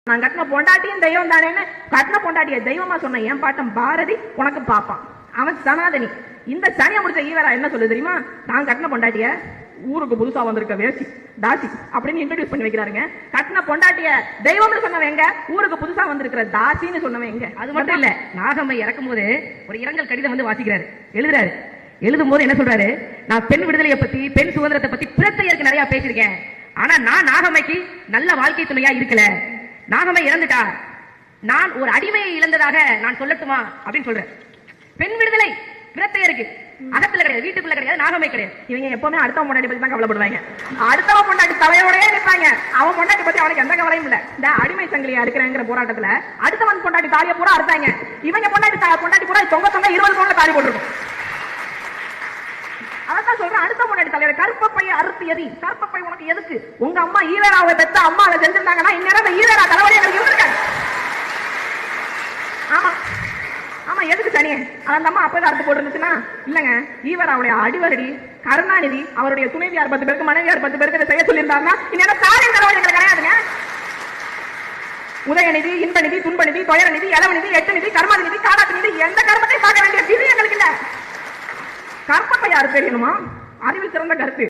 நான் கட்டின பொண்டாட்டியும் தெய்வம் தானேன்னு கட்டின பொண்டாட்டிய தெய்வமா சொன்ன என் பாட்டம் பாரதி உனக்கு பாப்பான். அவன் சனாதனி. இந்த சனியை முடிச்ச ஈவரா என்ன சொல்லு தெரியுமா? நான் கட்டின பொண்டாட்டிய ஊருக்கு புதுசா வந்திருக்க வேசி தாசி அப்படின்னு இன்ட்ரோடியூஸ் பண்ணி வைக்கிறாருங்க. கட்டின பொண்டாட்டிய தெய்வம்னு சொன்னவங்க, ஊருக்கு புதுசா வந்திருக்கிற தாசின்னு சொன்னவங்க. அது மட்டும் இல்ல, நாகம்மை இறக்கும் போது ஒரு இரங்கல் கடிதம் வந்து வாசிக்கிறாரு, எழுதுறாரு. எழுதும் போது என்ன சொல்றாரு? நான் பெண் விடுதலையை பத்தி, பெண் சுதந்திரத்தை பத்தி பிரத்தையருக்கு நிறைய பேசியிருக்கேன். ஆனா நான் நாகம்மைக்கு நல்ல வாழ்க்கை துணையா இருக்கல. நாகம்மை இறந்துட்டா, நான் ஒரு அடிமையை இழந்ததாக நான் சொல்லட்டுமா அப்படின்னு சொல்றேன். பெண் விடுதலை பிரத்தையருக்கு அகத்துல கிடையாது, வீட்டுக்குள்ள கிடையாது, நாகம்மை கிடையாது. இவங்க எப்பவுமே அடுத்தவன் பொண்டாட்டி பத்தி தான் கவலைப்படுவாங்க. அடுத்தவன் பொண்டாட்டி தலையோடய நிற்பாங்க. அவன் பொண்டாட்டி பத்தி அவனுக்கு எந்த கவலையும் இல்ல. இந்த அடிமை சங்கிலியா இருக்கிறங்கிற போராட்டத்துல அடுத்தவன் பொண்டாட்டி தாலிய பூரா அறுத்தாங்க. இவங்க பொண்டாட்டி பூரா தொங்க தொங்க 20 பவுன்ல தாலி போட்டிருக்கும். அதான் சொல்றேன், அடுத்த பொண்டாட்டி தலைவர் கருப்பப்பையை அறுத்து எரி. கருப்பப்பை உனக்கு எதுக்கு? உங்க அம்மா ஈவேராவை பெத்த அம்மா அதை செஞ்சிருந்தாங்கன்னா இந்நேரம் ஈவேரா தலைவலி எனக்கு இருந்திருக்காங்க. ஆமா ஆமா, எதுக்கு சனி? அந்த அம்மா அப்பதான் அறுத்து போட்டுருந்துச்சுன்னா இல்லங்க, ஈவேராவுடைய அடிவரடி கருணாநிதி அவருடைய துணைவியார் 10 பேருக்கு, மனைவியார் 10 பேருக்கு செய்ய சொல்லியிருந்தாருன்னா இந்நேரம் தாரின் தலைவலி எங்களுக்கு கிடையாதுங்க. உதயநிதி, இன்பநிதி, துன்பநிதி, துயரநிதி, இளவநிதி, எட்டு கர்மாதி நிதி, காடாத்து நிதி, எந்த கர்மத்தையும் பார்க்க வேண்டிய விதி எங்களுக்கு இல்ல. கற்பப்பை யாரு தெரியணுமா? அறிவில் சிறந்த கருத்து.